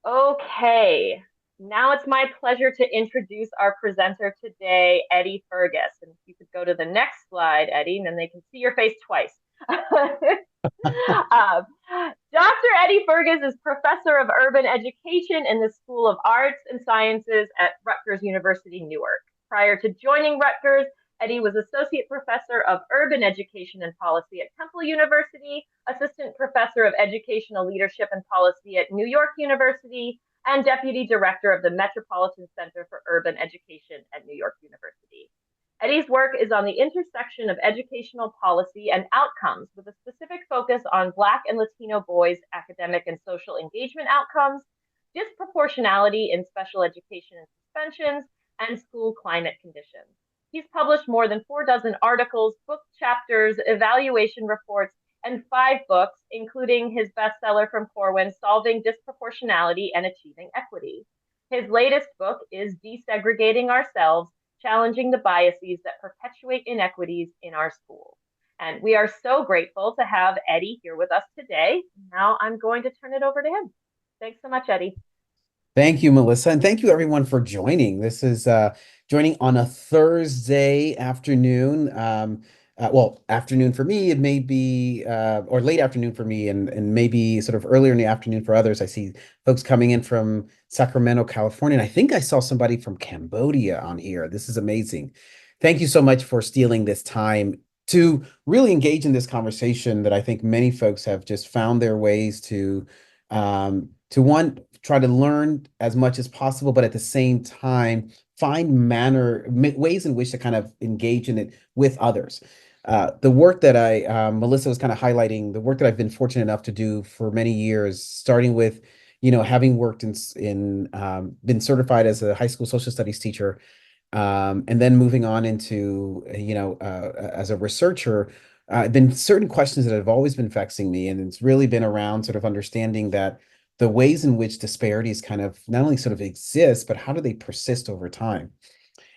Okay, now it's my pleasure to introduce our presenter today, Eddie Fergus. And if you could go to the next slide, Eddie, and then they can see your face twice. um, Dr. Eddie Fergus is professor of urban education in the School of Arts and Sciences at Rutgers University, Newark. Prior to joining Rutgers, Eddie was associate professor of urban education and policy at Temple University, assistant professor of educational leadership and policy at New York University, and deputy director of the Metropolitan Center for Urban Education at New York University. Eddie's work is on the intersection of educational policy and outcomes, with a specific focus on Black and Latino boys' academic and social engagement outcomes, disproportionality in special education and suspensions, and school climate conditions. He's published more than 4 dozen articles, book chapters, evaluation reports, and 5 books, including his bestseller from Corwin, Solving Disproportionality and Achieving Equity. His latest book is Desegregating Ourselves, Challenging the Biases that Perpetuate Inequities in Our Schools. And we are so grateful to have Eddie here with us today. Now I'm going to turn it over to him. Thanks so much, Eddie. Thank you, Melissa, and thank you everyone for joining. This is joining on a Thursday afternoon. Well, afternoon for me, it may be or late afternoon for me, and maybe sort of earlier in the afternoon for others. I see folks coming in from Sacramento, California, and I think I saw somebody from Cambodia on here. This is amazing. Thank you so much for stealing this time to really engage in this conversation that I think many folks have just found their ways to one, try to learn as much as possible, but at the same time, find ways in which to kind of engage in it with others. The work that Melissa was kind of highlighting, the work that I've been fortunate enough to do for many years, starting with, having worked been certified as a high school social studies teacher, and then moving on into, as a researcher. Been certain questions that have always been vexing me, and it's really been around sort of understanding that the ways in which disparities kind of not only sort of exist, but how do they persist over time?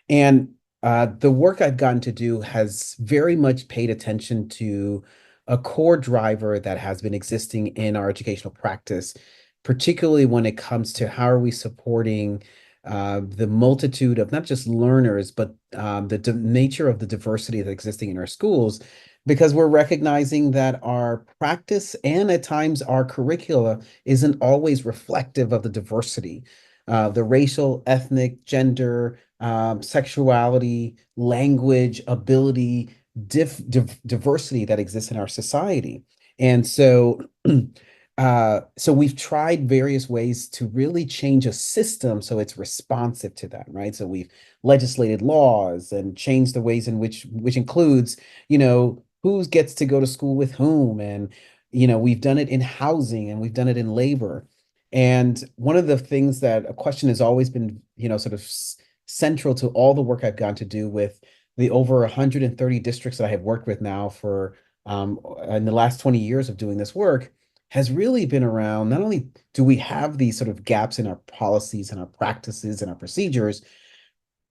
And the work I've gotten to do has very much paid attention to a core driver that has been existing in our educational practice, particularly when it comes to how are we supporting the multitude of not just learners, but the nature of the diversity that's existing in our schools, because we're recognizing that our practice and at times our curricula isn't always reflective of the diversity, the racial, ethnic, gender, sexuality, language, ability, diversity that exists in our society. And so we've tried various ways to really change a system so it's responsive to that, right? So we've legislated laws and changed the ways in which includes, who gets to go to school with whom, and we've done it in housing and we've done it in labor. And one of the things that a question has always been, sort of central to all the work I've gotten to do with the over 130 districts that I have worked with now for in the last 20 years of doing this work has really been around not only do we have these sort of gaps in our policies and our practices and our procedures,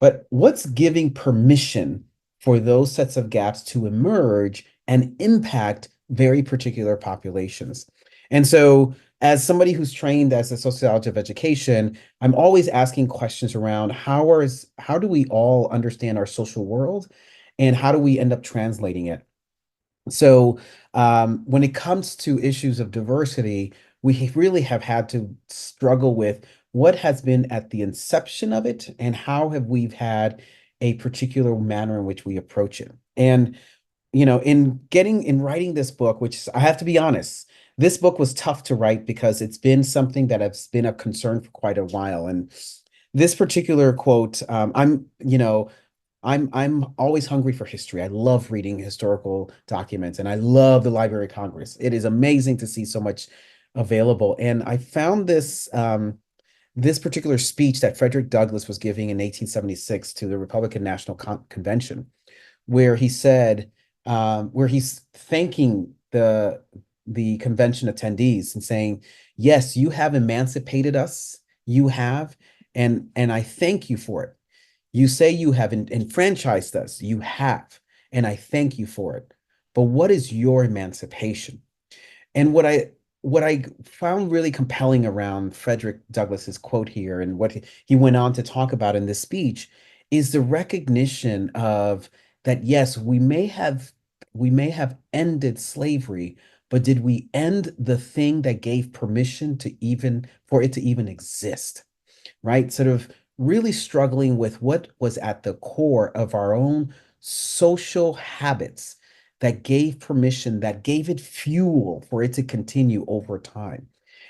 but what's giving permission for those sets of gaps to emerge and impact very particular populations? And so, as somebody who's trained as a sociologist of education, I'm always asking questions around how do we all understand our social world and how do we end up translating it? So, when it comes to issues of diversity, we really have had to struggle with what has been at the inception of it and how have we had a particular manner in which we approach it. And, in writing this book, which I have to be honest, this book was tough to write because it's been something that has been a concern for quite a while. And this particular quote, I'm always hungry for history. I love reading historical documents and I love the Library of Congress. It is amazing to see so much available. And I found this particular speech that Frederick Douglass was giving in 1876 to the Republican National Convention, where he said, where he's thanking the convention attendees and saying, "Yes, you have emancipated us. You have, and I thank you for it. You say you have enfranchised us. You have, and I thank you for it. But what is your emancipation?" And what I found really compelling around Frederick Douglass's quote here and what he went on to talk about in this speech is the recognition of that, yes, we may have ended slavery, but did we end the thing that gave permission to even for it to even exist? Right? Sort of really struggling with what was at the core of our own social habits that gave permission, that gave it fuel for it to continue over time.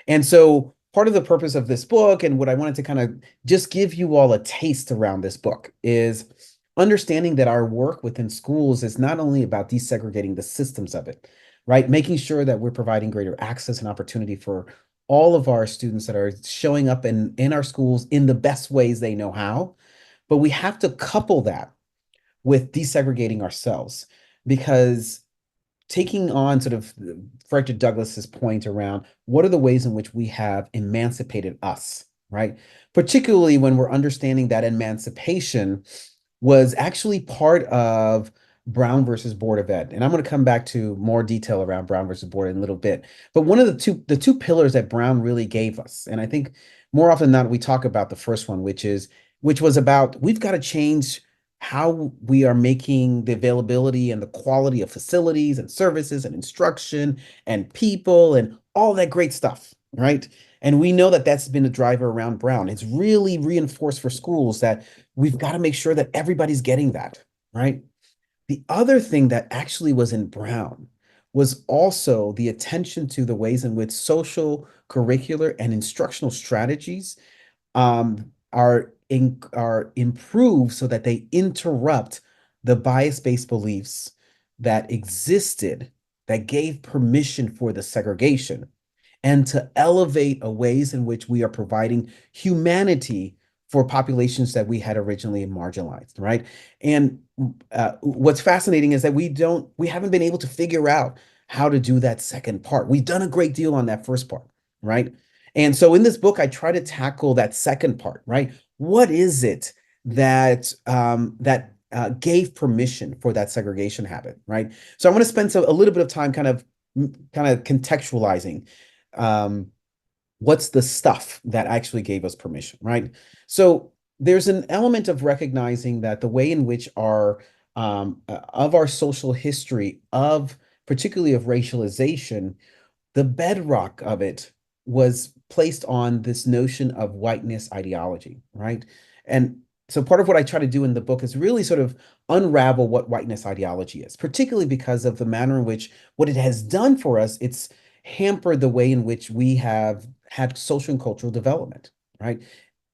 And so part of the purpose of this book and what I wanted to kind of just give you all a taste around this book is understanding that our work within schools is not only about desegregating the systems of it, right? Making sure that we're providing greater access and opportunity for all of our students that are showing up in our schools in the best ways they know how. But we have to couple that with desegregating ourselves because taking on sort of Frederick Douglass's point around what are the ways in which we have emancipated us, right? Particularly when we're understanding that emancipation was actually part of Brown versus Board of Ed. And I'm going to come back to more detail around Brown versus Board in a little bit. But one of the two pillars that Brown really gave us, and I think more often than not, we talk about the first one, which was about we've got to change how we are making the availability and the quality of facilities and services and instruction and people and all that great stuff, right? And we know that that's been a driver around Brown. It's really reinforced for schools that we've got to make sure that everybody's getting that, right? The other thing that actually was in Brown was also the attention to the ways in which social, curricular, and instructional strategies are improved so that they interrupt the bias-based beliefs that existed that gave permission for the segregation and to elevate a ways in which we are providing humanity for populations that we had originally marginalized, right? And what's fascinating is that we haven't been able to figure out how to do that second part. We've done a great deal on that first part, right? And so in this book, I try to tackle that second part, right? What is it that gave permission for that segregation habit, right? So I want to spend a little bit of time kind of contextualizing um, what's the stuff that actually gave us permission, right? So there's an element of recognizing that the way in which of our social history of particularly of racialization, the bedrock of it was placed on this notion of whiteness ideology, right? And so part of what I try to do in the book is really sort of unravel what whiteness ideology is, particularly because of the manner in which what it has done for us, it's hampered the way in which we have had social and cultural development, right?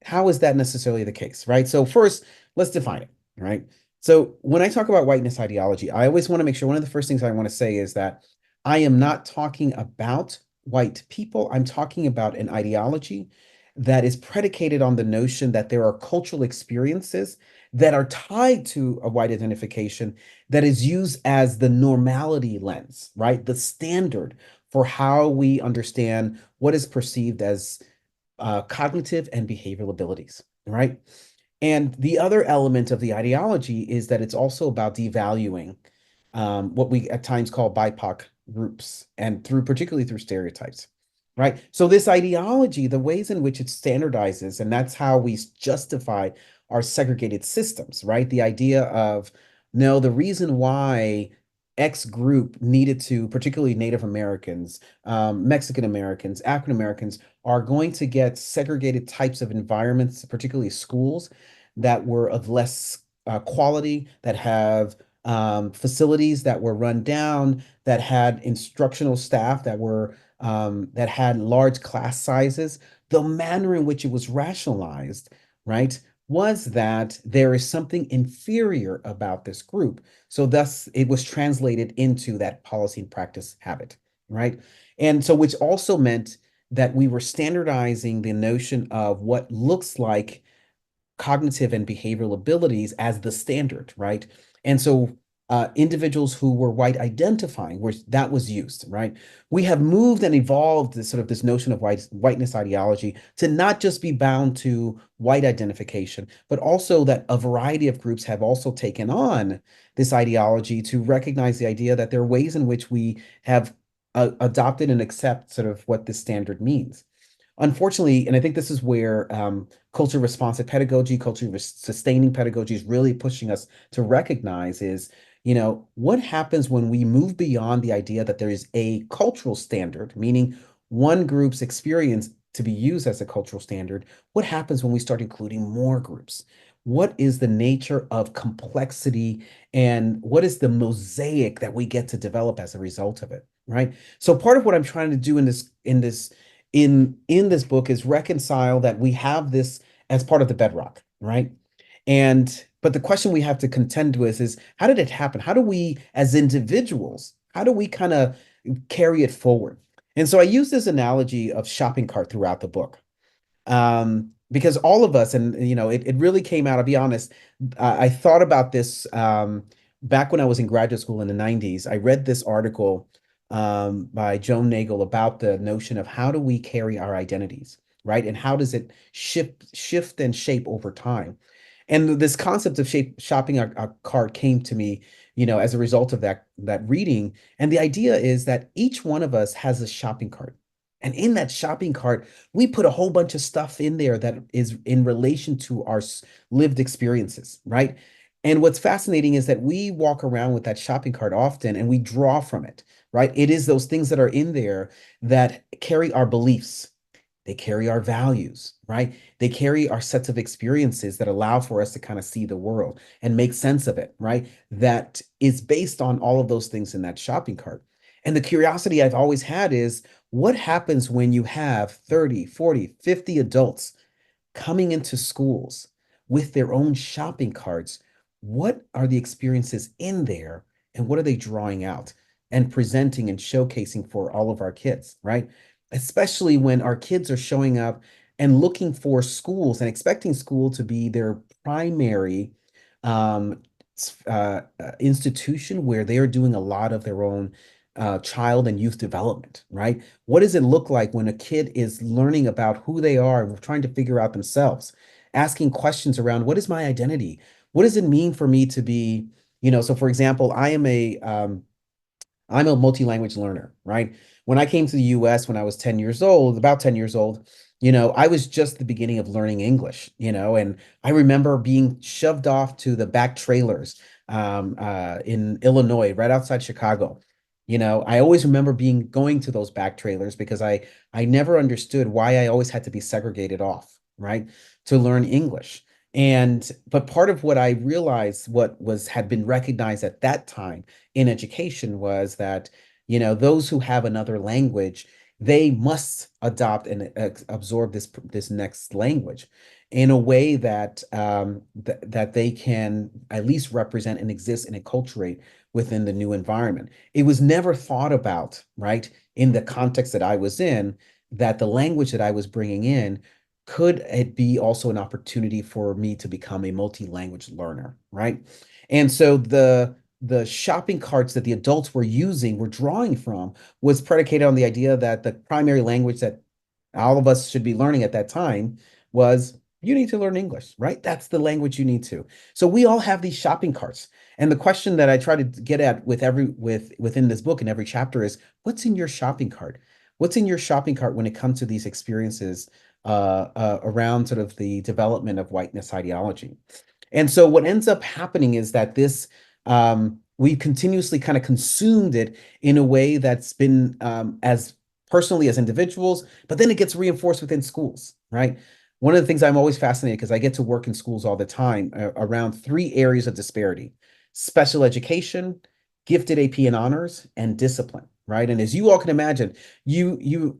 How is that necessarily the case, right? So first, let's define it, right? So when I talk about whiteness ideology, I always want to make sure one of the first things I want to say is that I am not talking about white people. I'm talking about an ideology that is predicated on the notion that there are cultural experiences that are tied to a white identification that is used as the normality lens, right? The standard for how we understand what is perceived as cognitive and behavioral abilities, right? And the other element of the ideology is that it's also about devaluing what we at times call BIPOC groups, and particularly through stereotypes, right? So this ideology, the ways in which it standardizes, and that's how we justify our segregated systems, right? The idea of, no, the reason why X group needed to, particularly Native Americans, Mexican Americans, African Americans, are going to get segregated types of environments, particularly schools, that were of less quality, that have facilities that were run down, that had instructional staff that had large class sizes. The manner in which it was rationalized, right, was that there is something inferior about this group. So thus it was translated into that policy and practice habit, right? And so which also meant that we were standardizing the notion of what looks like cognitive and behavioral abilities as the standard, right? And so individuals who were white identifying, where that was used, right? We have moved and evolved this notion of whiteness ideology to not just be bound to white identification, but also that a variety of groups have also taken on this ideology to recognize the idea that there are ways in which we have adopted and accept sort of what this standard means. Unfortunately, and I think this is where culture responsive pedagogy, sustaining pedagogy is really pushing us to recognize is, what happens when we move beyond the idea that there is a cultural standard, meaning one group's experience to be used as a cultural standard. What happens when we start including more groups? What is the nature of complexity and what is the mosaic that we get to develop as a result of it, right? So part of what I'm trying to do in this book is reconcile that we have this as part of the bedrock, right? But the question we have to contend with is how did it happen? How do we as individuals, how do we kind of carry it forward? And so I use this analogy of shopping cart throughout the book. Because all of us, and it really came out, I'll be honest, I thought about this back when I was in graduate school in the 90s. I read this article by Joan Nagel about the notion of how do we carry our identities, right? And how does it shift and shape over time? And this concept of shopping a cart came to me, as a result of that reading. And the idea is that each one of us has a shopping cart. And in that shopping cart, we put a whole bunch of stuff in there that is in relation to our lived experiences, right? And what's fascinating is that we walk around with that shopping cart often and we draw from it, right? It is those things that are in there that carry our beliefs, they carry our values, right? They carry our sets of experiences that allow for us to kind of see the world and make sense of it, right? That is based on all of those things in that shopping cart. And the curiosity I've always had is what happens when you have 30, 40, 50 adults coming into schools with their own shopping carts? What are the experiences in there and what are they drawing out and presenting and showcasing for all of our kids, right? Especially when our kids are showing up and looking for schools and expecting school to be their primary um, institution where they are doing a lot of their own child and youth development, right? What does it look like when a kid is learning about who they are and trying to figure out themselves, asking questions around what is my identity? What does it mean for me to be, so for example, I'm a multi-language learner, right? When I came to the US when I was 10 years old, about 10 years old, I was just the beginning of learning English, and I remember being shoved off to the back trailers in Illinois, right outside Chicago. I always remember going to those back trailers because I never understood why I always had to be segregated off, right, to learn English. But part of what I realized what had been recognized at that time in education was that, those who have another language, they must adopt and absorb this next language in a way that they can at least represent and exist and acculturate within the new environment. It was never thought about, right, in the context that I was in, that the language that I was bringing in could it be also an opportunity for me to become a multi-language learner, right? And so the shopping carts that the adults were drawing from was predicated on the idea that the primary language that all of us should be learning at that time was you need to learn English, right? That's the language you need to. So we all have these shopping carts. And the question that I try to get at within this book in every chapter is what's in your shopping cart? What's in your shopping cart when it comes to these experiences around sort of the development of whiteness ideology? And so what ends up happening is that we continuously kind of consumed it in a way that's been as personally as individuals, but then it gets reinforced within schools, right? One of the things I'm always fascinated because I get to work in schools all the time around three areas of disparity: special education, gifted AP and honors, and discipline, right? And as you all can imagine, you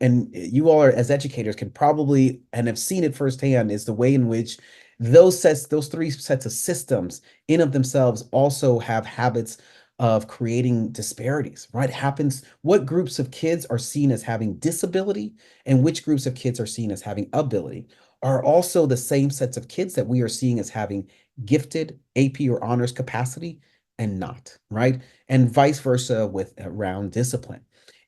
all are as educators can probably and have seen it firsthand is the way in which those three sets of systems in of themselves also have habits of creating disparities, right? It happens what groups of kids are seen as having disability and which groups of kids are seen as having ability are also the same sets of kids that we are seeing as having gifted AP or honors capacity and not, right? And vice versa with around discipline.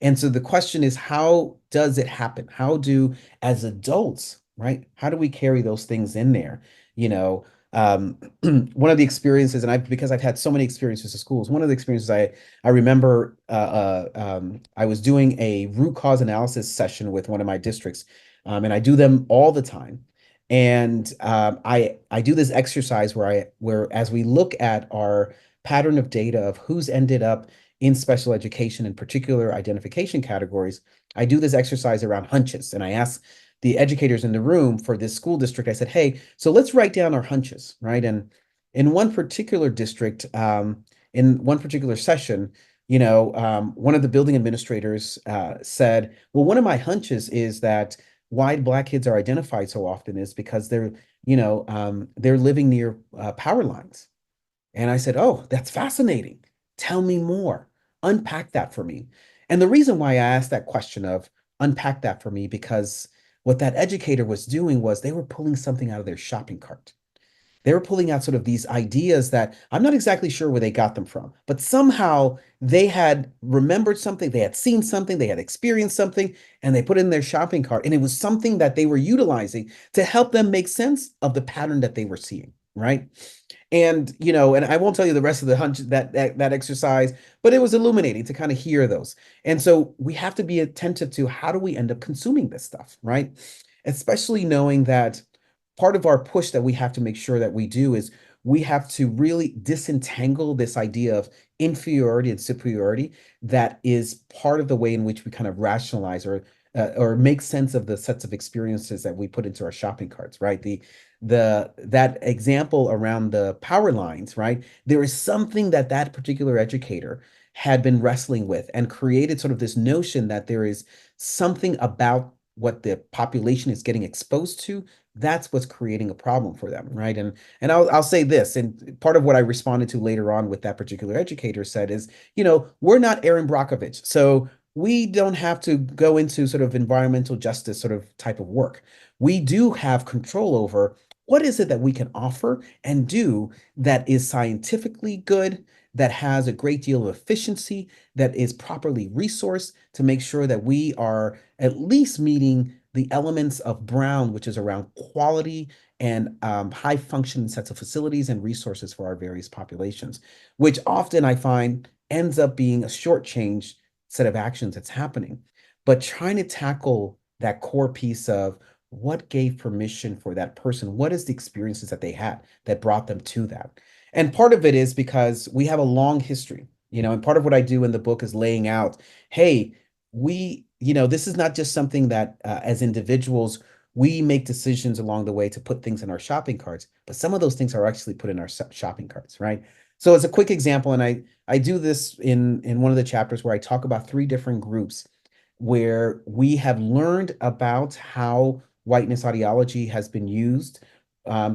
And so the question is, how does it happen? How do, as adults, right? How do we carry those things in there? You know, one of the experiences, and because I've had so many experiences in schools, one of the experiences I remember I was doing a root cause analysis session with one of my districts, and I do them all the time. And I do this exercise where as we look at our pattern of data of who's ended up in special education in particular identification categories, I do this exercise around hunches, and I ask the educators in the room for this school district. I said, hey, so let's write down our hunches, right? And in one particular district, in one particular session, one of the building administrators said, well, one of my hunches is that why Black kids are identified so often is because they're living near power lines. And I said, oh, that's fascinating. Tell me more. Unpack that for me. And the reason why I asked that question of unpack that for me, because what that educator was doing was they were pulling something out of their shopping cart. They were pulling out sort of these ideas that I'm not exactly sure where they got them from, but somehow they had remembered something, they had seen something, they had experienced something, and they put it in their shopping cart. And it was something that they were utilizing to help them make sense of the pattern that they were seeing, right? And I won't tell you the rest of the hunch that exercise, but it was illuminating to kind of hear those. And so we have to be attentive to how do we end up consuming this stuff, right? Especially knowing that part of our push that we have to make sure that we do is we have to really disentangle this idea of inferiority and superiority that is part of the way in which we kind of rationalize or make sense of the sets of experiences that we put into our shopping carts, right? That example around the power lines, right? There is something that particular educator had been wrestling with and created sort of this notion that there is something about what the population is getting exposed to. That's what's creating a problem for them, right? And I'll say this, and part of what I responded to later on with that particular educator said is, we're not Aaron Brockovich, so we don't have to go into sort of environmental justice sort of type of work. We do have control over what is it that we can offer and do that is scientifically good, that has a great deal of efficiency, that is properly resourced to make sure that we are at least meeting the elements of Brown, which is around quality and high functioning sets of facilities and resources for our various populations, which often I find ends up being a shortchanged set of actions that's happening. But trying to tackle that core piece of what gave permission for that person, what is the experiences that they had that brought them to that. And part of it is because we have a long history, and part of what I do in the book is laying out, hey, this is not just something that as individuals, we make decisions along the way to put things in our shopping carts, but some of those things are actually put in our shopping carts, right? So as a quick example, and I do this in one of the chapters where I talk about three different groups where we have learned about how whiteness ideology has been used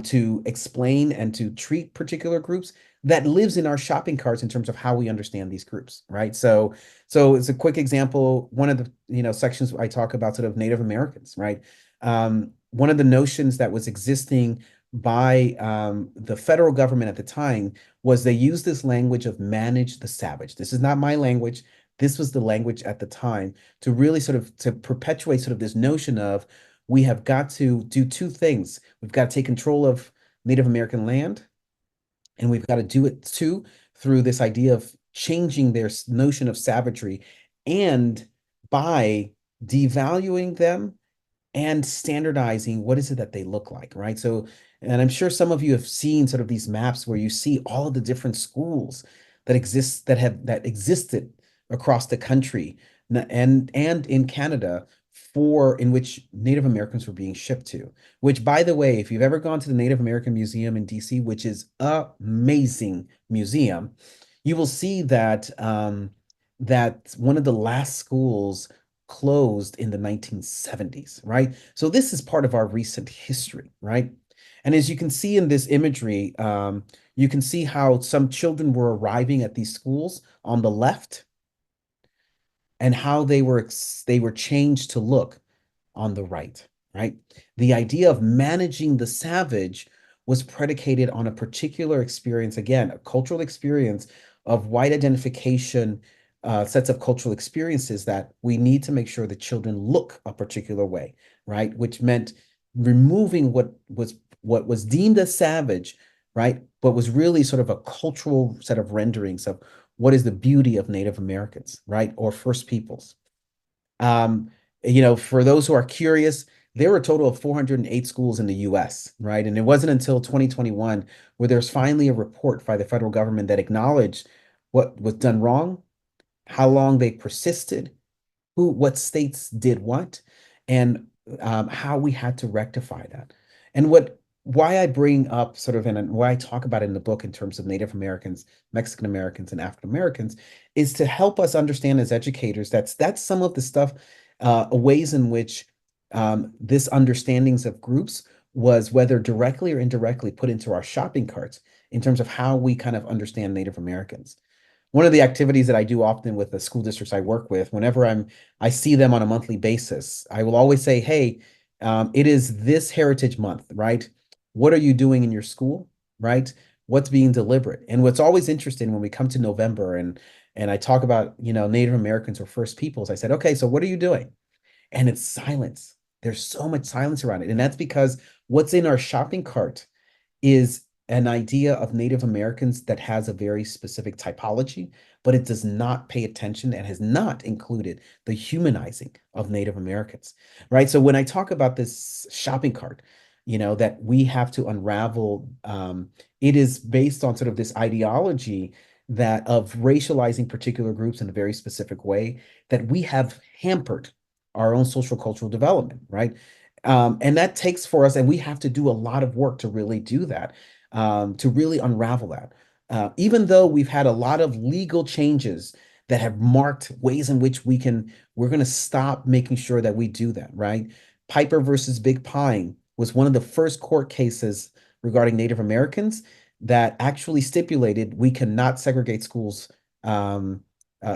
to explain and to treat particular groups that lives in our shopping carts in terms of how we understand these groups, right? So it's a quick example. One of the sections I talk about sort of Native Americans, right? One of the notions that was existing by the federal government at the time was they used this language of manage the savage. This is not my language. This was the language at the time to really sort of to perpetuate sort of this notion of we have got to do two things. We've got to take control of Native American land, and we've got to do it too through this idea of changing their notion of savagery and by devaluing them and standardizing what is it that they look like, right? So, and I'm sure some of you have seen sort of these maps where you see all of the different schools that existed across the country and in Canada for in which Native Americans were being shipped to. Which, by the way, if you've ever gone to the Native American Museum in DC, which is amazing museum, you will see that that one of the last schools closed in the 1970s, right? So this is part of our recent history, right? And as you can see in this imagery, you can see how some children were arriving at these schools on the left and how they were changed to look on the right, right? The idea of managing the savage was predicated on a particular experience, again, a cultural experience of white identification, sets of cultural experiences that we need to make sure the children look a particular way, right? Which meant removing what was deemed as savage right? But was really sort of a cultural set of renderings of what is the beauty of Native Americans, right? Or First Peoples. Um, for those who are curious, there were a total of 408 schools in the US, right? And it wasn't until 2021 where there's finally a report by the federal government that acknowledged what was done wrong, how long they persisted, what states did what, and how we had to rectify that. And why I bring up sort of and why I talk about it in the book in terms of Native Americans, Mexican Americans, and African Americans is to help us understand as educators that's some of the stuff, ways in which this understandings of groups was whether directly or indirectly put into our shopping carts in terms of how we kind of understand Native Americans. One of the activities that I do often with the school districts I work with, whenever I see them on a monthly basis, I will always say, "Hey, it is this Heritage Month, right? What are you doing in your school, right? What's being deliberate?" And what's always interesting when we come to November and I talk about Native Americans or First Peoples, I said, "Okay, so what are you doing?" And it's silence. There's so much silence around it, and that's because what's in our shopping cart is an idea of Native Americans that has a very specific typology, but it does not pay attention and has not included the humanizing of Native Americans, right? So when I talk about this shopping cart, that we have to unravel, it is based on sort of this ideology that of racializing particular groups in a very specific way that we have hampered our own social cultural development, right? And that takes for us, and we have to do a lot of work to really do that, to really unravel that. Even though we've had a lot of legal changes that have marked ways in which we're going to stop making sure that we do that, right? Piper versus Big Pine was one of the first court cases regarding Native Americans that actually stipulated we cannot segregate schools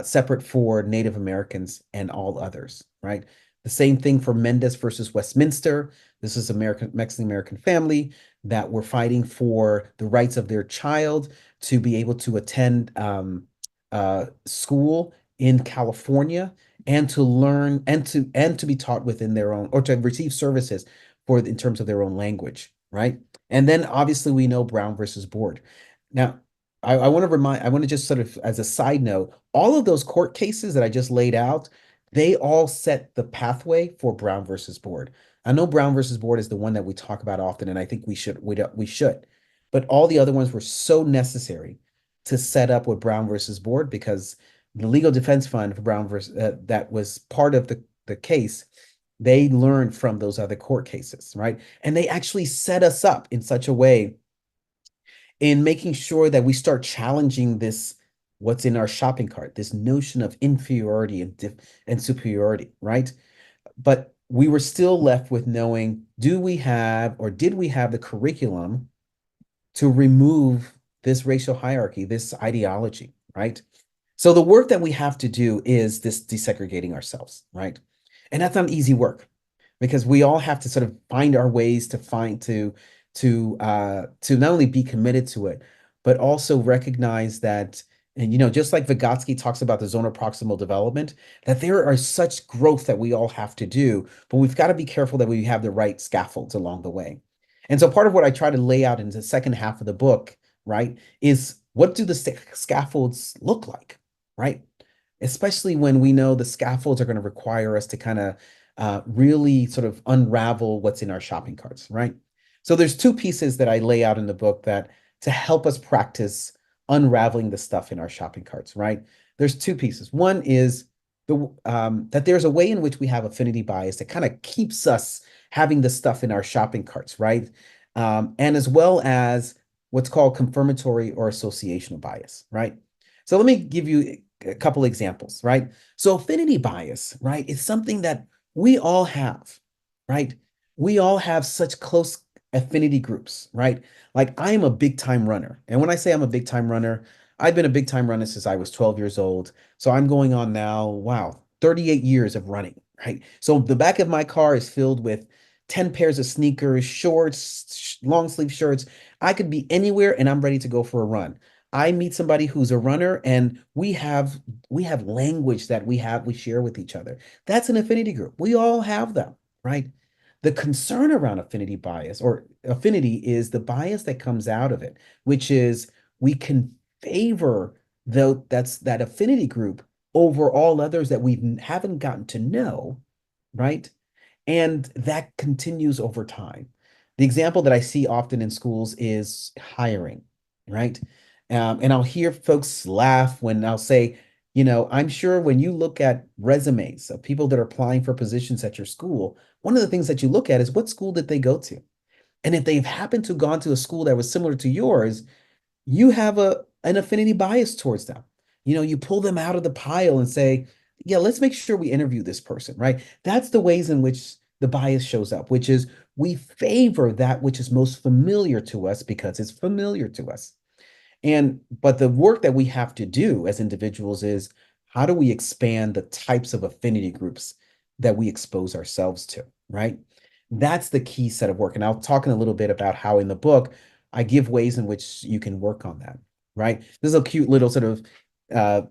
separate for Native Americans and all others, right? The same thing for Mendez versus Westminster. This is American Mexican American family that were fighting for the rights of their child to be able to attend school in California and to learn and to be taught within their own or to receive services for in terms of their own language, right? And then obviously we know Brown versus Board. Now, I want to just sort of as a side note, all of those court cases that I just laid out, they all set the pathway for Brown versus Board. I know Brown versus Board is the one that we talk about often, and I think we should. But all the other ones were so necessary to set up with Brown versus Board because the legal defense fund for Brown versus that was part of the case. They learned from those other court cases, right? And they actually set us up in such a way in making sure that we start challenging this what's in our shopping cart, this notion of inferiority and superiority, right? But we were still left with knowing, do we have or did we have the curriculum to remove this racial hierarchy, this ideology, right? So the work that we have to do is this desegregating ourselves, right? And that's not easy work because we all have to sort of find our ways to find to not only be committed to it, but also recognize that, and just like Vygotsky talks about the zone of proximal development, that there are such growth that we all have to do, but we've got to be careful that we have the right scaffolds along the way. And so part of what I try to lay out in the second half of the book, right, is what do the scaffolds look like, right? Especially when we know the scaffolds are going to require us to kind of really sort of unravel what's in our shopping carts, right? So there's two pieces that I lay out in the book that to help us practice unraveling the stuff in our shopping carts, right? There's two pieces. One is that there's a way in which we have affinity bias that kind of keeps us having the stuff in our shopping carts, right? And as well as what's called confirmatory or associational bias, right? So let me give you a couple examples, right? So affinity bias, right, is something that we all have, right? We all have such close affinity groups, right? Like I am a big time runner. And when I say I'm a big time runner, I've been a big time runner since I was 12 years old. So I'm going on now, wow, 38 years of running, right? So the back of my car is filled with 10 pairs of sneakers, shorts, long sleeve shirts. I could be anywhere and I'm ready to go for a run. I meet somebody who's a runner and we have language that we share with each other. That's an affinity group. We all have them, right? The concern around affinity bias or affinity is the bias that comes out of it, which is we can favor that affinity group over all others that we haven't gotten to know, right? And that continues over time. The example that I see often in schools is hiring, right? And I'll hear folks laugh when I'll say, I'm sure when you look at resumes of people that are applying for positions at your school, one of the things that you look at is what school did they go to? And if they've happened to gone to a school that was similar to yours, you have an affinity bias towards them. You pull them out of the pile and say, yeah, let's make sure we interview this person, right? That's the ways in which the bias shows up, which is we favor that which is most familiar to us because it's familiar to us. But the work that we have to do as individuals is how do we expand the types of affinity groups that we expose ourselves to, right? That's the key set of work. And I'll talk in a little bit about how in the book I give ways in which you can work on that, right? This is a cute little sort of uh,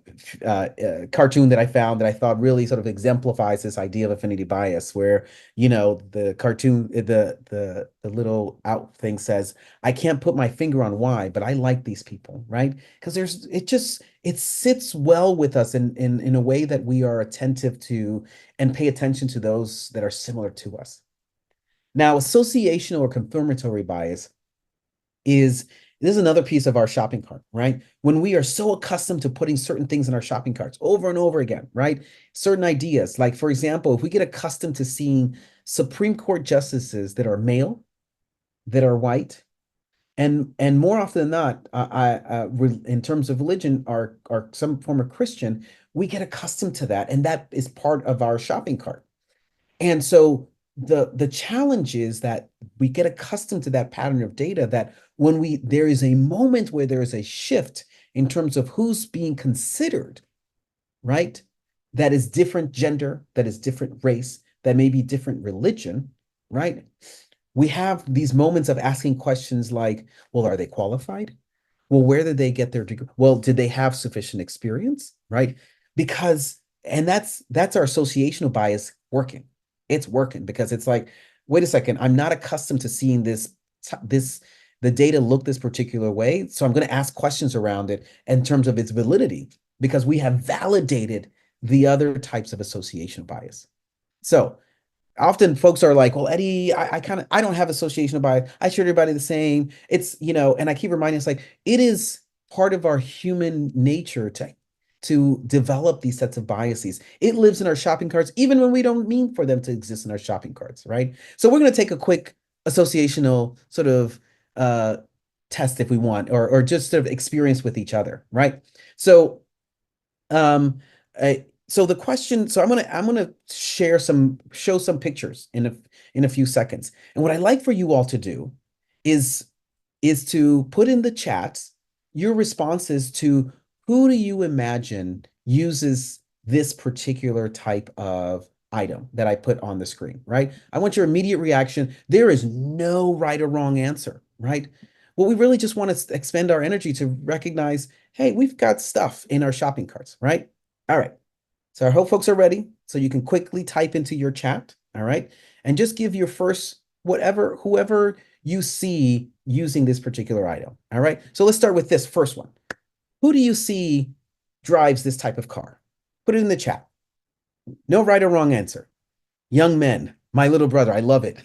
cartoon that I found that I thought really sort of exemplifies this idea of affinity bias, where the cartoon, the little out thing says, "I can't put my finger on why, but I like these people," right? Because it sits well with us in a way that we are attentive to and pay attention to those that are similar to us. Now, associational or confirmatory bias is this is another piece of our shopping cart, right? When we are so accustomed to putting certain things in our shopping carts over and over again, right? Certain ideas, like for example, if we get accustomed to seeing Supreme Court justices that are male, that are white, and more often than not, in terms of religion, are some form of Christian, we get accustomed to that, and that is part of our shopping cart. And so the challenge is that we get accustomed to that pattern of data that when there is a moment where there is a shift in terms of who's being considered, right? That is different gender, that is different race, that may be different religion, right? We have these moments of asking questions like, well, are they qualified? Well, where did they get their degree? Well, did they have sufficient experience? Right? Because, and that's our associational bias working. It's working because it's like, wait a second, I'm not accustomed to seeing the data look this particular way. So I'm going to ask questions around it in terms of its validity because we have validated the other types of association bias. So often folks are like, well, Eddie, I don't have association bias. I treat everybody the same. It's, and I keep reminding us like it is part of our human nature to develop these sets of biases. It lives in our shopping carts, even when we don't mean for them to exist in our shopping carts, right? So we're going to take a quick associational sort of uh, test if we want, or just sort of experience with each other, right? So um, so the question, so I'm gonna show some pictures in a few seconds. And what I'd like for you all to do is to put in the chat your responses to who do you imagine uses this particular type of item that I put on the screen, right? I want your immediate reaction. There is no right or wrong answer, right? Well, we really just want to expend our energy to recognize, hey, we've got stuff in our shopping carts, right? All right. So I hope folks are ready. So you can quickly type into your chat. All right. And just give your first whoever you see using this particular item. All right. So let's start with this first one. Who do you see drives this type of car? Put it in the chat. No right or wrong answer. Young men, my little brother, I love it.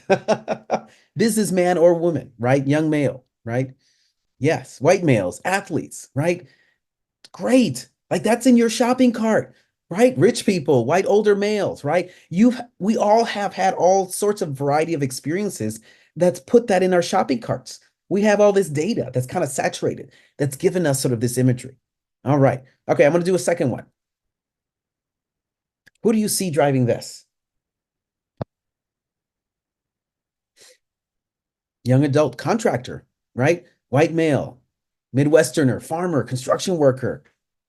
Businessman or woman, right? Young male, right? Yes. White males, athletes, right? Great. Like that's in your shopping cart, right? Rich people, white older males, right? We all have had all sorts of variety of experiences that's put that in our shopping carts. We have all this data that's kind of saturated, that's given us sort of this imagery. All right. Okay, I'm going to do a second one. Who do you see driving this? Young adult contractor, right? White male, Midwesterner, farmer, construction worker.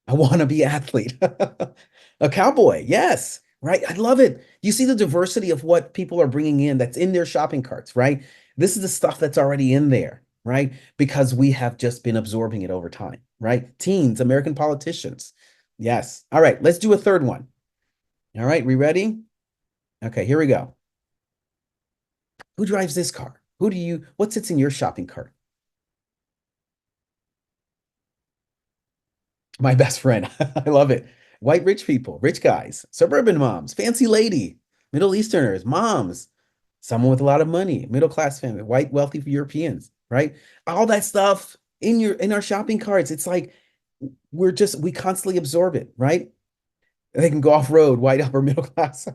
I want to be athlete. A cowboy, yes, right? I love it. You see the diversity of what people are bringing in that's in their shopping carts, right? This is the stuff that's already in there, right? Because we have just been absorbing it over time, right? Teens, American politicians. Yes. All right, let's do a third one. All right, we ready? Okay, here we go. Who drives this car? What sits in your shopping cart? My best friend. I love it. White rich people, rich guys, suburban moms, fancy lady, Middle Easterners, moms, someone with a lot of money, middle class family, white wealthy Europeans, right? All that stuff in our shopping carts. It's like we constantly absorb it, right? They can go off road, white upper middle class.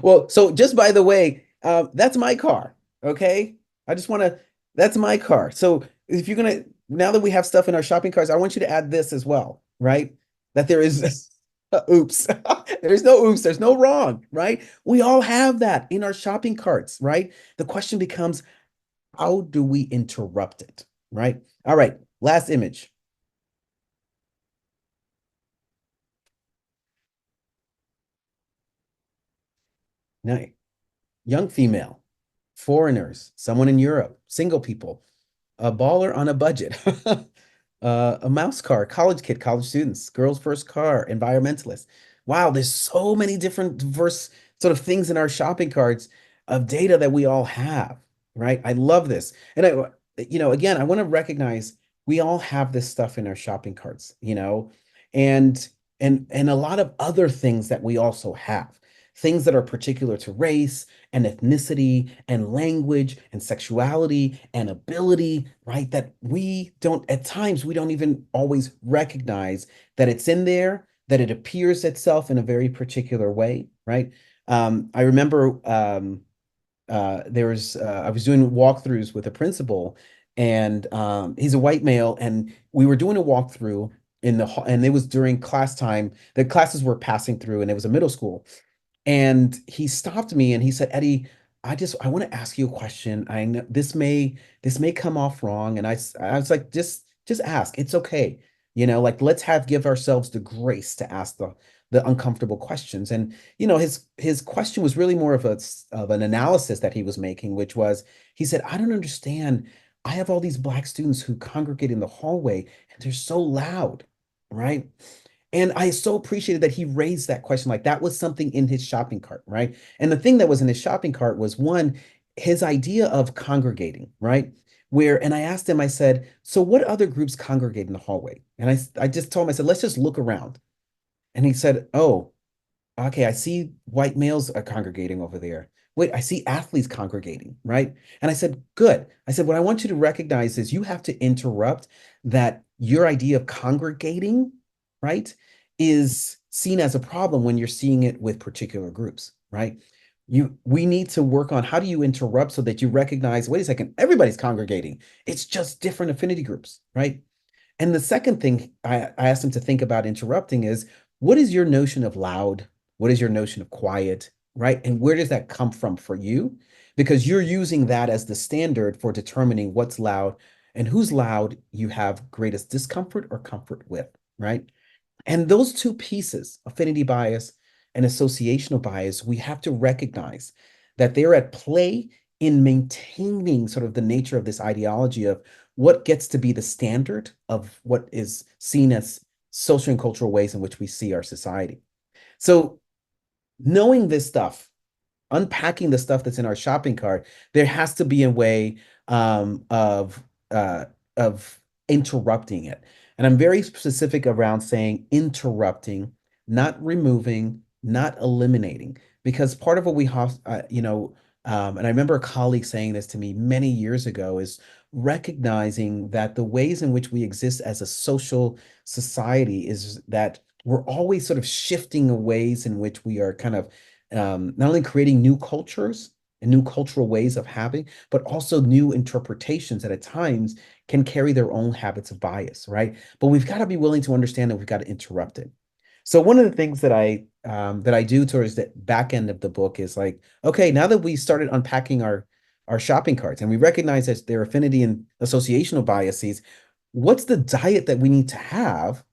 Well, so just by the way, that's my car. Okay, I just want to. That's my car. So if you're gonna, now that we have stuff in our shopping carts, I want you to add this as well, right? That there is, oops, there's no oops, there's no wrong, right? We all have that in our shopping carts, right? The question becomes, how do we interrupt it, right? All right, last image. Now, young female, foreigners, someone in Europe, single people, a baller on a budget, a mouse car, college kid, college students, girl's first car, environmentalist. Wow, there's so many different diverse sort of things in our shopping carts of data that we all have, right? I love this. And again, I want to recognize we all have this stuff in our shopping carts, and and a lot of other things that we also have. Things that are particular to race and ethnicity and language and sexuality and ability, right? That we don't, at times, we don't even always recognize that it's in there, that it appears itself in a very particular way, right? I remember I was doing walkthroughs with a principal, and he's a white male, and we were doing a walkthrough and it was during class time. The classes were passing through, and it was a middle school. And he stopped me and he said, Eddie, I want to ask you a question. I know this may come off wrong. And I was like, just ask. It's okay. Like let's give ourselves the grace to ask the uncomfortable questions. And his question was really more of an analysis that he was making, which was he said, I don't understand. I have all these black students who congregate in the hallway and they're so loud, right? And I so appreciated that he raised that question. Like that was something in his shopping cart, right? And the thing that was in his shopping cart was one, his idea of congregating, right? And I asked him, I said, so what other groups congregate in the hallway? And I just told him, I said, let's just look around. And he said, oh, okay, I see white males are congregating over there. Wait, I see athletes congregating, right? And I said, good. I said, what I want you to recognize is you have to interrupt that your idea of congregating, right, is seen as a problem when you're seeing it with particular groups, right? We need to work on how do you interrupt so that you recognize, wait a second, everybody's congregating. It's just different affinity groups, right? And the second thing I asked him to think about interrupting is what is your notion of loud? What is your notion of quiet? Right? And where does that come from for you? Because you're using that as the standard for determining what's loud and who's loud you have greatest discomfort or comfort with, right? And those two pieces, affinity bias and associational bias, we have to recognize that they're at play in maintaining sort of the nature of this ideology of what gets to be the standard of what is seen as social and cultural ways in which we see our society. So, knowing this stuff, unpacking the stuff that's in our shopping cart, there has to be a way of interrupting it. And I'm very specific around saying interrupting, not removing, not eliminating, because part of what we have, and I remember a colleague saying this to me many years ago, is recognizing that the ways in which we exist as a social society is that we're always sort of shifting the ways in which we are kind of not only creating new cultures and new cultural ways of having, but also new interpretations that at times can carry their own habits of bias, right? But we've got to be willing to understand that we've got to interrupt it. So one of the things that I do towards the back end of the book is like, okay, now that we started unpacking our shopping carts and we recognize that their affinity and associational biases, what's the diet that we need to have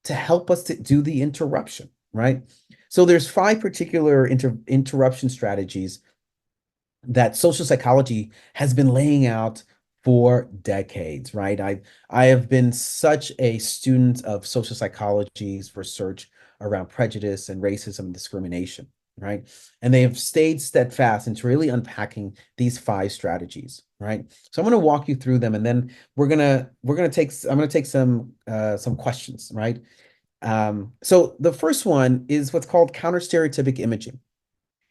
to help us to do the interruption, right? So there's five particular interruption strategies that social psychology has been laying out for decades, right? I have been such a student of social psychology's research around prejudice and racism and discrimination. right? And they have stayed steadfast into really unpacking these five strategies, right? So I'm going to walk you through them, and then we're gonna take I'm going to take some questions, right? So the first one is what's called counter stereotypic imaging.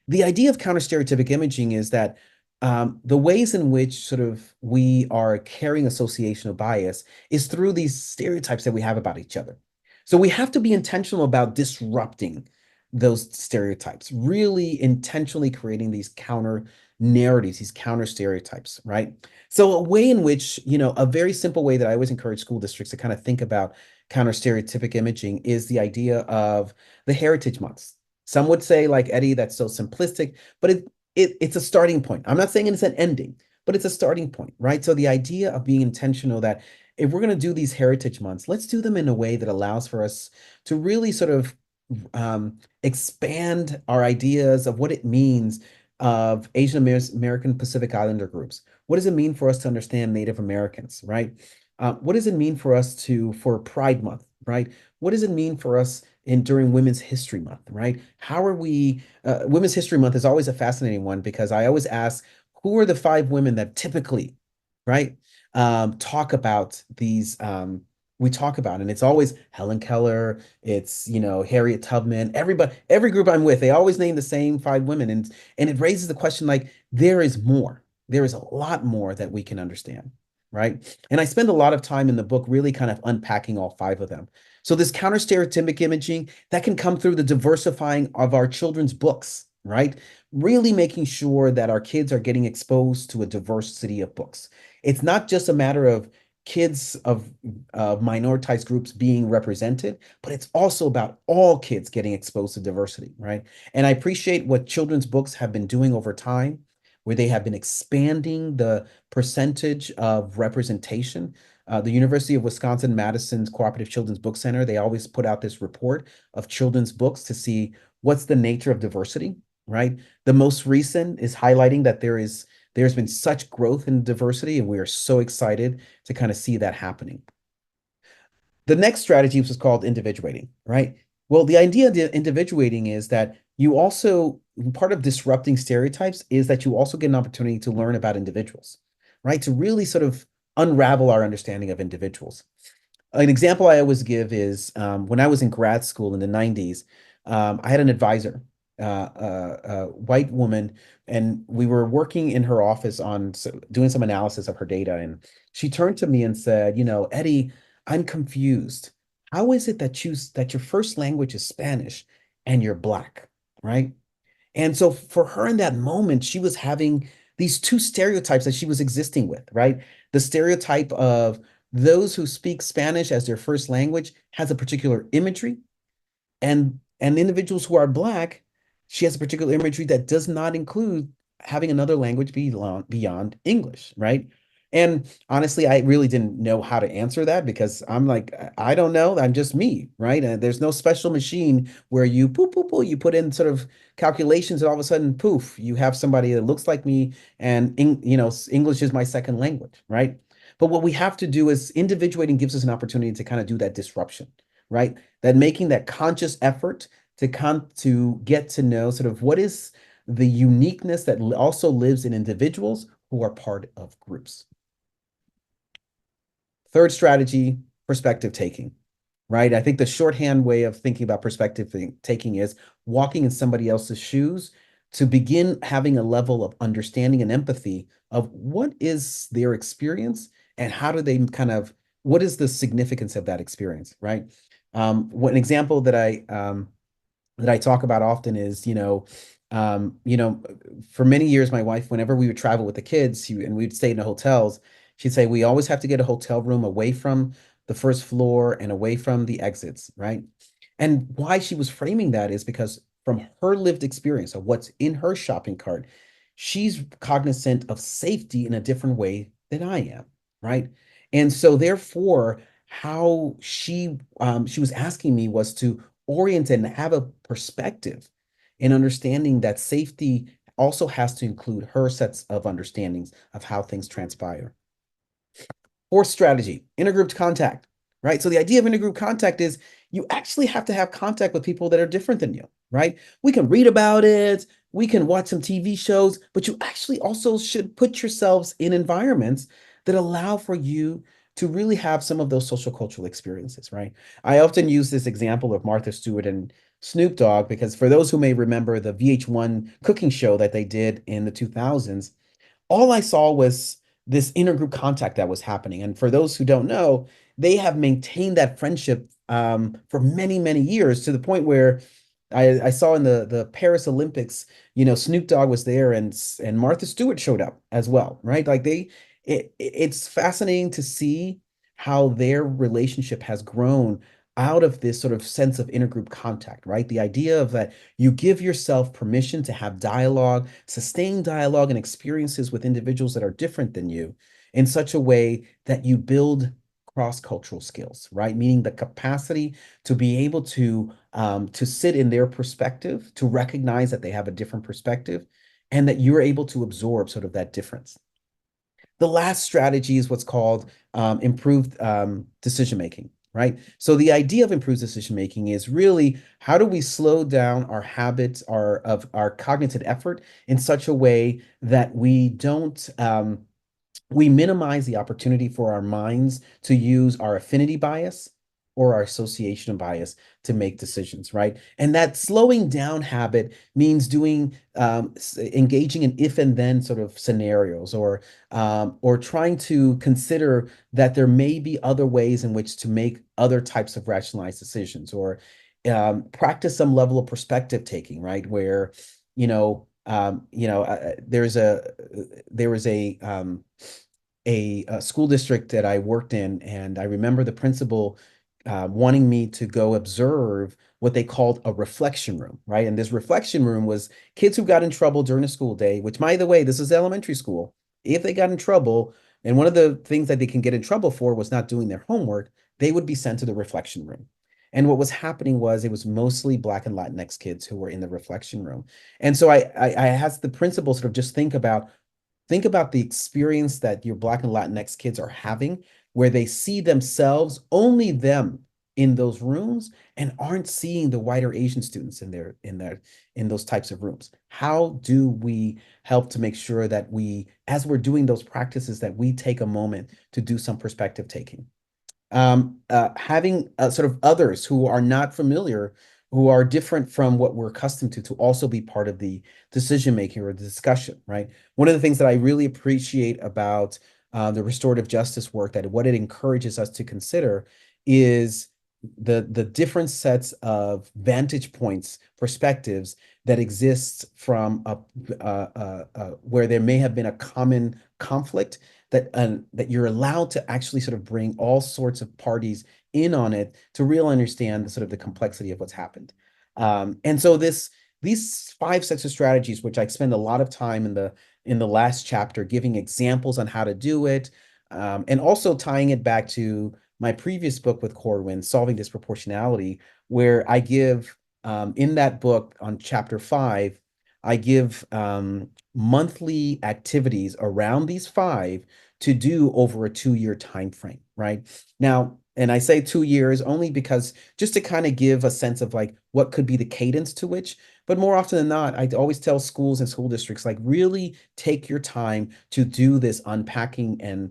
The idea of counter stereotypic imaging is that the ways in which sort of we are carrying associational bias is through these stereotypes that we have about each other. So we have to be intentional about disrupting those stereotypes, really intentionally creating these counter narratives, these counter stereotypes, right? So a way in which, a very simple way that I always encourage school districts to kind of think about counter stereotypic imaging is the idea of the heritage months. Some would say, like Eddie, that's so simplistic, but it's a starting point. I'm not saying it's an ending, but it's a starting point, right? So the idea of being intentional that if we're going to do these heritage months, let's do them in a way that allows for us to really sort of expand our ideas of what it means of Asian American Pacific Islander groups. What does it mean for us to understand Native Americans, right? What does it mean for us for Pride Month, right? What does it mean for us during Women's History Month, right? How are we? Women's History Month is always a fascinating one because I always ask, who are the five women that typically, right, talk about these? We talk about, and it's always Helen Keller, it's Harriet Tubman, everybody, every group I'm with, they always name the same five women, and it raises the question like there is more, there is a lot more that we can understand, right? And I spend a lot of time in the book really kind of unpacking all five of them. So this counter stereotypic imaging that can come through the diversifying of our children's books, right? Really making sure that our kids are getting exposed to a diversity of books. It's not just a matter of kids of minoritized groups being represented, but it's also about all kids getting exposed to diversity, right? And I appreciate what children's books have been doing over time, where they have been expanding the percentage of representation. The University of Wisconsin-Madison's Cooperative Children's Book Center, they always put out this report of children's books to see what's the nature of diversity, right? The most recent is highlighting that there's been such growth in diversity, and we are so excited to kind of see that happening. The next strategy was called individuating, right? Well, the idea of individuating is that you also, part of disrupting stereotypes is that you also get an opportunity to learn about individuals, right? To really sort of unravel our understanding of individuals. An example I always give is when I was in grad school in the 90s, I had an advisor, a white woman, and we were working in her office on doing some analysis of her data. And she turned to me and said, Eddie, I'm confused. How is it that your first language is Spanish and you're Black, right? And so for her in that moment, she was having these two stereotypes that she was existing with, right? The stereotype of those who speak Spanish as their first language has a particular imagery, and individuals who are Black, she has a particular imagery that does not include having another language beyond English, right? And honestly, I really didn't know how to answer that because I'm like, I don't know. I'm just me, right? And there's no special machine where you poof, poof, poof, you put in sort of calculations and all of a sudden, poof, you have somebody that looks like me and, English is my second language, right? But what we have to do is individuating gives us an opportunity to kind of do that disruption, right? That making that conscious effort to get to know sort of what is the uniqueness that also lives in individuals who are part of groups. Third strategy, perspective taking, right? I think the shorthand way of thinking about perspective taking is walking in somebody else's shoes to begin having a level of understanding and empathy of what is their experience and how do they what is the significance of that experience, right? One example that I talk about often is, for many years, my wife, whenever we would travel with the kids and we'd stay in the hotels, she'd say, we always have to get a hotel room away from the first floor and away from the exits, right? And why she was framing that is because from her lived experience of what's in her shopping cart, she's cognizant of safety in a different way than I am, right? And so therefore, how she was asking me was to orient and have a perspective in understanding that safety also has to include her sets of understandings of how things transpire. Fourth strategy, intergroup contact, right? So the idea of intergroup contact is you actually have to have contact with people that are different than you, right? We can read about it, we can watch some TV shows, but you actually also should put yourselves in environments that allow for you to really have some of those social cultural experiences, right? I often use this example of Martha Stewart and Snoop Dogg because for those who may remember the VH1 cooking show that they did in the 2000s, all I saw was this intergroup contact that was happening. And for those who don't know, they have maintained that friendship for many, many years to the point where I saw in the Paris Olympics, Snoop Dogg was there and Martha Stewart showed up as well, right? Like it's fascinating to see how their relationship has grown out of this sort of sense of intergroup contact, right? The idea of that you give yourself permission to have dialogue, sustained dialogue and experiences with individuals that are different than you in such a way that you build cross-cultural skills, right? Meaning the capacity to be able to sit in their perspective, to recognize that they have a different perspective, and that you're able to absorb sort of that difference. The last strategy is what's called improved decision making, right? So the idea of improved decision making is really how do we slow down our habits, our cognitive effort in such a way that we don't we minimize the opportunity for our minds to use our affinity bias or our association bias to make decisions, right? And that slowing down habit means doing engaging in if and then sort of scenarios, or trying to consider that there may be other ways in which to make other types of rationalized decisions, or practice some level of perspective taking, right? Where there was a school district that I worked in, and I remember the principal wanting me to go observe what they called a reflection room, right? And this reflection room was kids who got in trouble during a school day, which, by the way, this is elementary school. If they got in trouble, and one of the things that they can get in trouble for was not doing their homework, they would be sent to the reflection room. And what was happening was it was mostly Black and Latinx kids who were in the reflection room. And so I asked the principal sort of just think about the experience that your Black and Latinx kids are having, where they see themselves, only them, in those rooms and aren't seeing the white Asian students in those types of rooms. How do we help to make sure that we, as we're doing those practices, that we take a moment to do some perspective taking? Having sort of others who are not familiar, who are different from what we're accustomed to also be part of the decision making or the discussion, right? One of the things that I really appreciate about the restorative justice work, that what it encourages us to consider is the different sets of vantage points, perspectives that exist from where there may have been a common conflict, that you're allowed to actually sort of bring all sorts of parties in on it to really understand the sort of the complexity of what's happened. And so these 5 sets of strategies, which I spend a lot of time in the last chapter giving examples on how to do it, and also tying it back to my previous book with Corwin, Solving Disproportionality, where I give in that book on chapter 5, I give monthly activities around these 5 to do over a 2-year time frame, right? Now, and I say 2 years only because just to kind of give a sense of like what could be the cadence to which, but more often than not, I always tell schools and school districts, like, really take your time to do this unpacking and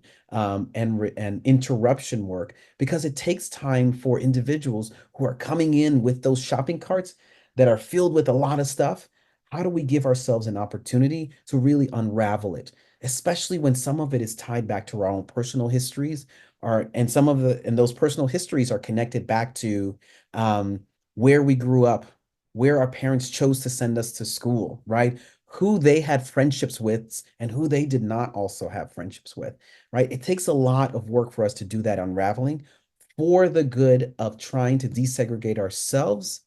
interruption work, because it takes time for individuals who are coming in with those shopping carts that are filled with a lot of stuff. How do we give ourselves an opportunity to really unravel it, especially when some of it is tied back to our own personal histories, and those personal histories are connected back to where we grew up, where our parents chose to send us to school, right? Who they had friendships with and who they did not also have friendships with, right? It takes a lot of work for us to do that unraveling for the good of trying to desegregate ourselves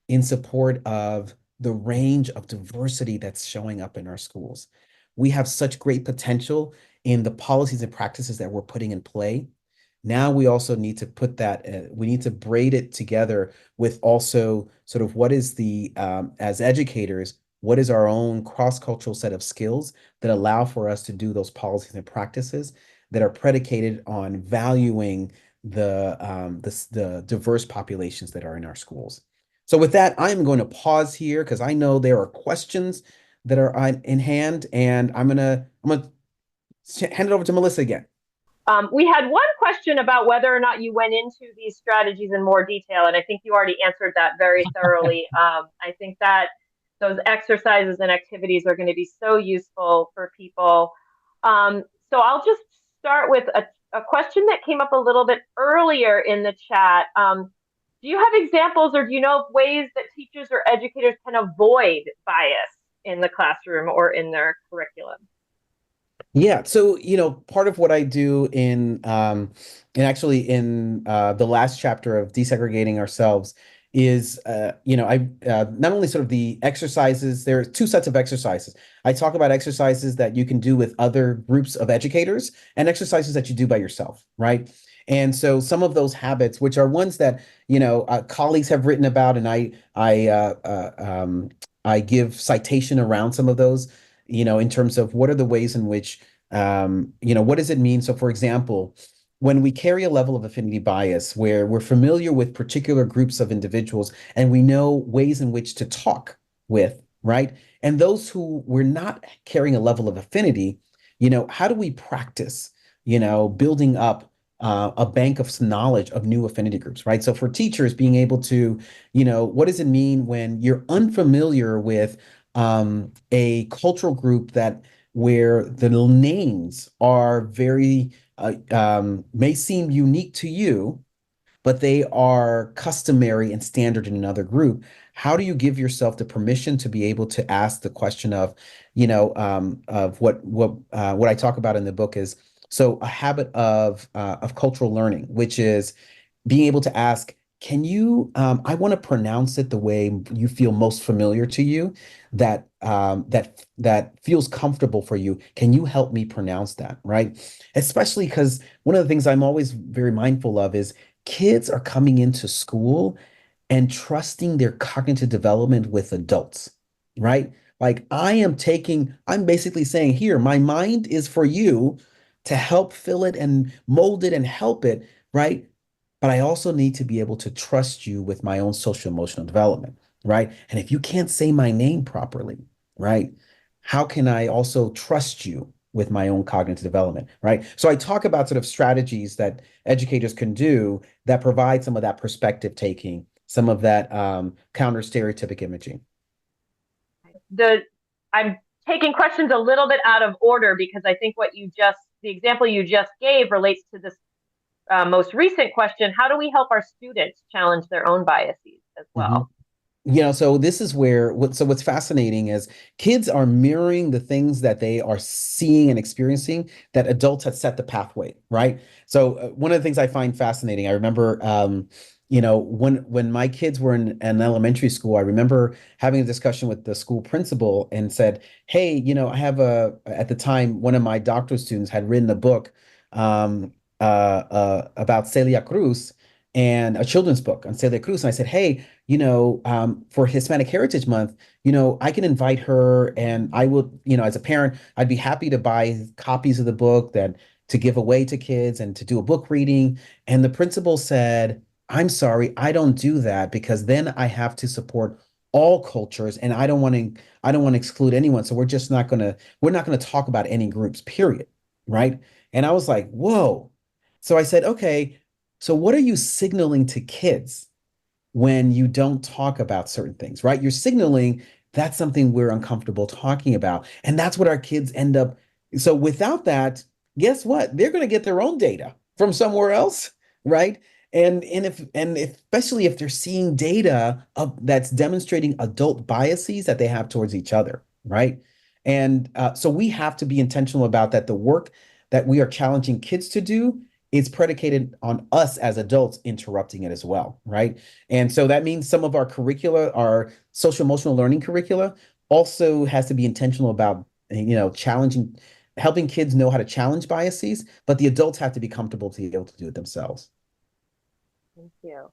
in support of the range of diversity that's showing up in our schools. We have such great potential in the policies and practices that we're putting in play. Now we also need to put that, we need to braid it together with also sort of what is as educators, what is our own cross-cultural set of skills that allow for us to do those policies and practices that are predicated on valuing the diverse populations that are in our schools. So with that, I'm going to pause here because I know there are questions that are in hand, and I'm gonna hand it over to Melissa again. We had one question about whether or not you went into these strategies in more detail, and I think you already answered that very thoroughly. I think that those exercises and activities are going to be so useful for people. So I'll just start with a question that came up a little bit earlier in the chat. Do you have examples or do you know of ways that teachers or educators can avoid bias in the classroom or in their curriculum? Yeah, so part of what I do in actually in the last chapter of desegregating ourselves is I not only sort of the exercises. There are two sets of exercises. I talk about exercises that you can do with other groups of educators and exercises that you do by yourself, right? And so some of those habits, which are ones that colleagues have written about, and I give citation around some of those, in terms of what are the ways in which, what does it mean? So, for example, when we carry a level of affinity bias where we're familiar with particular groups of individuals and we know ways in which to talk with, right? And those who we're not carrying a level of affinity, how do we practice, building up a bank of knowledge of new affinity groups, right? So for teachers, being able to, what does it mean when you're unfamiliar with a cultural group that where the names are very may seem unique to you, but they are customary and standard in another group. How do you give yourself the permission to be able to ask the question of, of what I talk about in the book is so a habit of cultural learning, which is being able to ask, can you, I want to pronounce it the way you feel most familiar to you, that feels comfortable for you. Can you help me pronounce that, right? Especially because one of the things I'm always very mindful of is kids are coming into school and trusting their cognitive development with adults, right? Like I'm basically saying, here, my mind is for you to help fill it and mold it and help it, right? But I also need to be able to trust you with my own social emotional development, right? And if you can't say my name properly, right, how can I also trust you with my own cognitive development, right? So I talk about sort of strategies that educators can do that provide some of that perspective taking, some of that counter stereotypic imaging. The I'm taking questions a little bit out of order because I think the example you just gave relates to this most recent question. How do we help our students challenge their own biases as Mhm. well? So this is where what's fascinating is kids are mirroring the things that they are seeing and experiencing that adults have set the pathway, right? So one of the things I find fascinating, I remember, when my kids were in an elementary school, I remember having a discussion with the school principal and said, "Hey, I have at the time one of my doctoral students had written a book about Celia Cruz." And a children's book on Celia Cruz. And I said, hey, for Hispanic Heritage Month, I can invite her and I will, as a parent, I'd be happy to buy copies of the book that to give away to kids and to do a book reading. And the principal said, I'm sorry, I don't do that because then I have to support all cultures and I don't want to exclude anyone. So we're not going to talk about any groups, period. Right. And I was like, whoa. So I said, okay, so what are you signaling to kids when you don't talk about certain things, right? You're signaling that's something we're uncomfortable talking about. And that's what our kids end up. So without that, guess what? They're going to get their own data from somewhere else, right? And especially if they're seeing data that's demonstrating adult biases that they have towards each other, right? And so we have to be intentional about that. The work that we are challenging kids to do is predicated on us as adults interrupting it as well, right? And so that means some of our curricula, our social emotional learning curricula, also has to be intentional about, challenging, helping kids know how to challenge biases, but the adults have to be comfortable to be able to do it themselves. Thank you.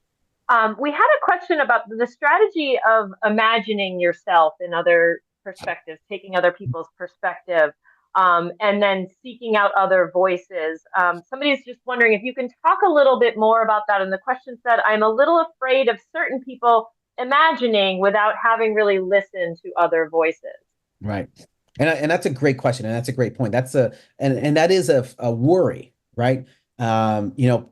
We had a question about the strategy of imagining yourself in other perspectives, taking other people's perspective, and then seeking out other voices. Somebody's just wondering if you can talk a little bit more about that. And the question said, I'm a little afraid of certain people imagining without having really listened to other voices? Right. And that's a great question, and that's a great point. And that is a worry, right? You know,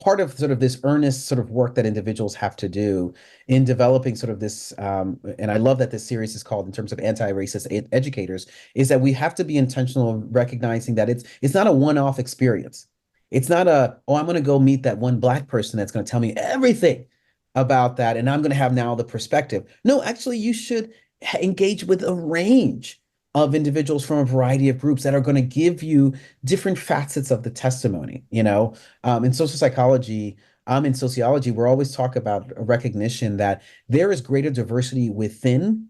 part of sort of this earnest sort of work that individuals have to do in developing sort of this, and I love that this series is called in terms of anti-racist educators, is that we have to be intentional of recognizing that it's not a one-off experience. It's not a, oh, I'm going to go meet that one Black person that's going to tell me everything about that, and I'm going to have now the perspective. No, actually, you should engage with a range of individuals from a variety of groups that are going to give you different facets of the testimony. In social psychology, in sociology, we're always talk about a recognition that there is greater diversity within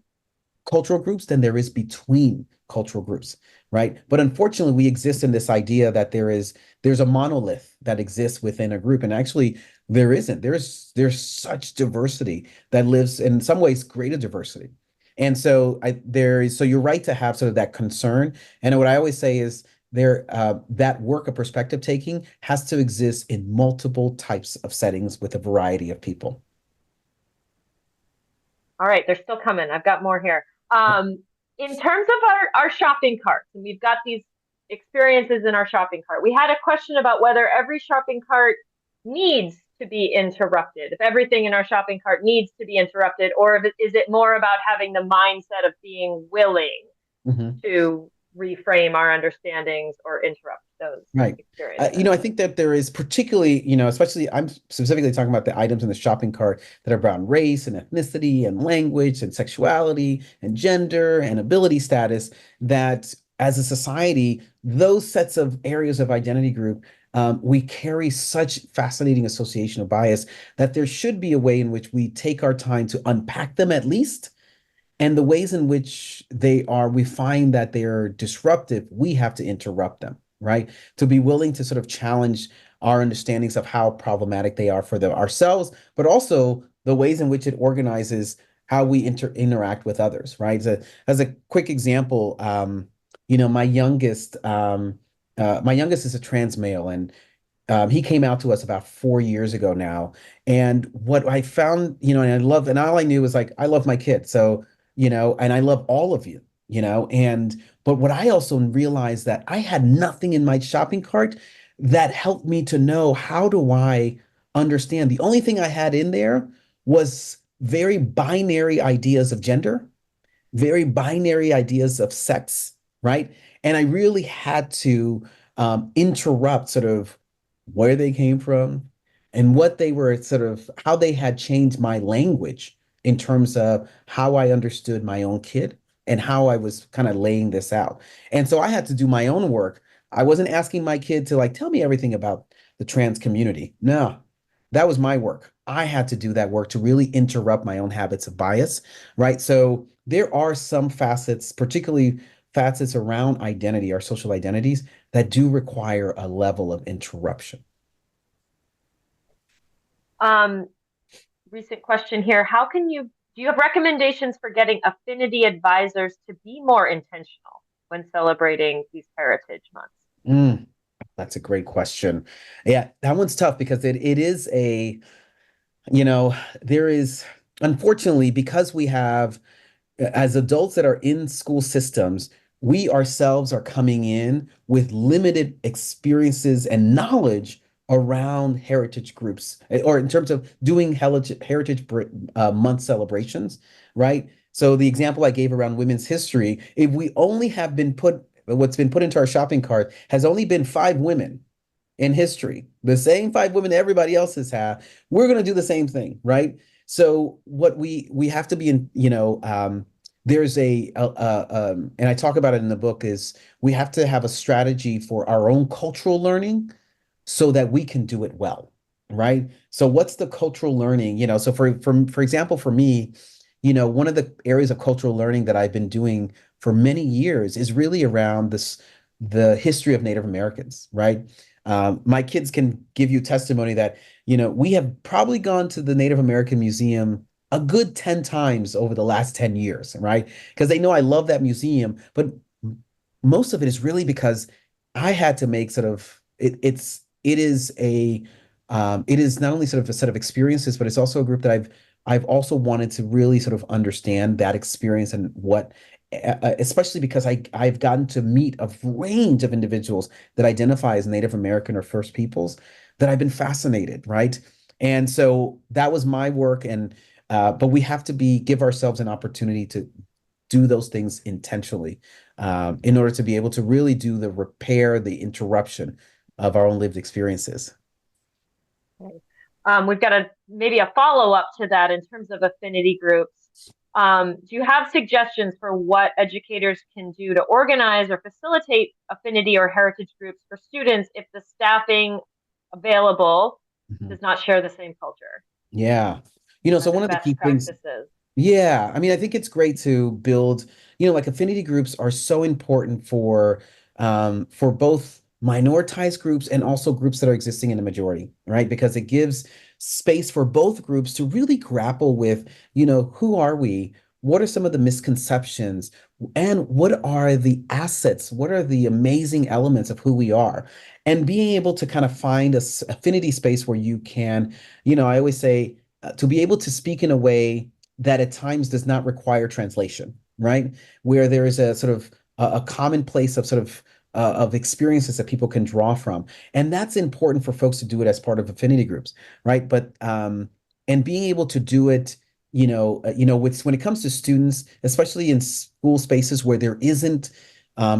cultural groups than there is between cultural groups, right? But unfortunately, we exist in this idea that there's a monolith that exists within a group, and actually there isn't. There's such diversity that lives in some ways greater diversity. And so so you're right to have sort of that concern. And what I always say is that work of perspective taking has to exist in multiple types of settings with a variety of people. All right, they're still coming. I've got more here. In terms of our shopping carts, and we've got these experiences in our shopping cart, we had a question about whether every shopping cart needs to be interrupted, if everything in our shopping cart needs to be interrupted, or if is it more about having the mindset of being willing Mhm. to reframe our understandings or interrupt those Right. experiences? I think that there is particularly, especially I'm specifically talking about the items in the shopping cart that are around race and ethnicity and language and sexuality and gender and ability status, that as a society, those sets of areas of identity group, we carry such fascinating association of bias that there should be a way in which we take our time to unpack them at least, and the ways in which we find that they are disruptive, we have to interrupt them, right? To be willing to sort of challenge our understandings of how problematic they are for ourselves, but also the ways in which it organizes how we interact with others, right? As a quick example, my youngest is a trans male, and he came out to us about 4 years ago now. And what I found, and all I knew was like, I love my kid. So, and I love all of you, but what I also realized that I had nothing in my shopping cart that helped me to know how do I understand. The only thing I had in there was very binary ideas of gender, very binary ideas of sex, right? And I really had to interrupt sort of where they came from and what they were sort of how they had changed my language in terms of how I understood my own kid and how I was kind of laying this out. And so I had to do my own work. I wasn't asking my kid to like tell me everything about the trans community. No, that was my work. I had to do that work to really interrupt my own habits of bias, right? So there are some facets, particularly facets around identity, our social identities, that do require a level of interruption. Um, Recent question here. Do you have recommendations for getting affinity advisors to be more intentional when celebrating these heritage months? Mm, that's a great question. Yeah, that one's tough because it is there is, unfortunately, because we have, as adults that are in school systems, we ourselves are coming in with limited experiences and knowledge around heritage groups, or in terms of doing heritage month celebrations, right? So the example I gave around women's history, if we only have been what's been put into our shopping cart has only been 5 women in history, the same 5 women everybody else has had, we're going to do the same thing, right? So what we have to be in, there's and I talk about it in the book, is we have to have a strategy for our own cultural learning so that we can do it well, right? So what's the cultural learning? So for example, for me, one of the areas of cultural learning that I've been doing for many years is really around the history of Native Americans, right? My kids can give you testimony that, we have probably gone to the Native American Museum a good 10 times over the last 10 years, right? Because they know I love that museum, but most of it is really because I had to make sort of it is not only sort of a set of experiences, but it's also a group that I've I've also wanted to really sort of understand that experience and what, especially because I've gotten to meet a range of individuals that identify as Native American or First Peoples that I've been fascinated, right? And so that was my work, and but we have to give ourselves an opportunity to do those things intentionally, in order to be able to really do the repair, the interruption of our own lived experiences. Okay. We've got maybe a follow up to that in terms of affinity groups. Do you have suggestions for what educators can do to organize or facilitate affinity or heritage groups for students if the staffing available Mhm. does not share the same culture? Yeah. What So are the one of the best key things. practices? Yeah, I mean, I think it's great to build, like affinity groups are so important for both minoritized groups and also groups that are existing in the majority, right? Because it gives space for both groups to really grapple with, who are we? What are some of the misconceptions? And what are the assets? What are the amazing elements of who we are? And being able to kind of find affinity space where you can, I always say, to be able to speak in a way that at times does not require translation, right? Where there is a sort of a common place of experiences that people can draw from, and that's important for folks to do it as part of affinity groups, right? But and being able to do it, with when it comes to students, especially in school spaces where there isn't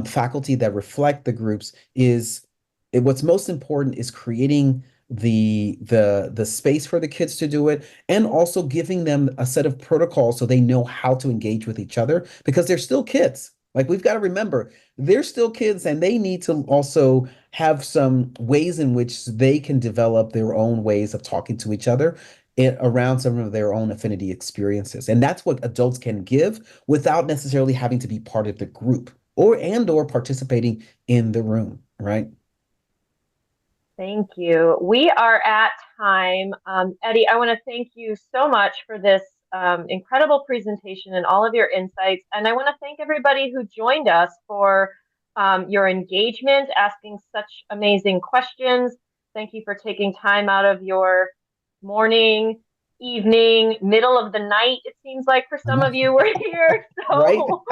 faculty that reflect the groups, what's most important is creating the space for the kids to do it, and also giving them a set of protocols so they know how to engage with each other, because they're still kids. Like, we've got to remember, they're still kids, and they need to also have some ways in which they can develop their own ways of talking to each other around some of their own affinity experiences. And that's what adults can give without necessarily having to be part of the group or participating in the room, right? Thank you. We are at time. Eddie, I want to thank you so much for this incredible presentation and all of your insights. And I want to thank everybody who joined us for your engagement, asking such amazing questions. Thank you for taking time out of your morning, evening, middle of the night, it seems like for I some know, of you were here. right? So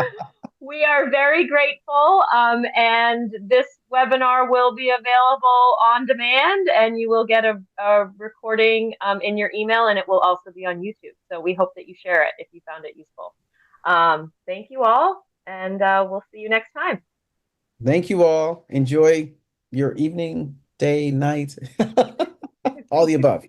we are very grateful, and this webinar will be available on demand, and you will get a recording in your email, and it will also be on YouTube. So we hope that you share it if you found it useful. Thank you all, and we'll see you next time. Thank you all. Enjoy your evening, day, night, all the above.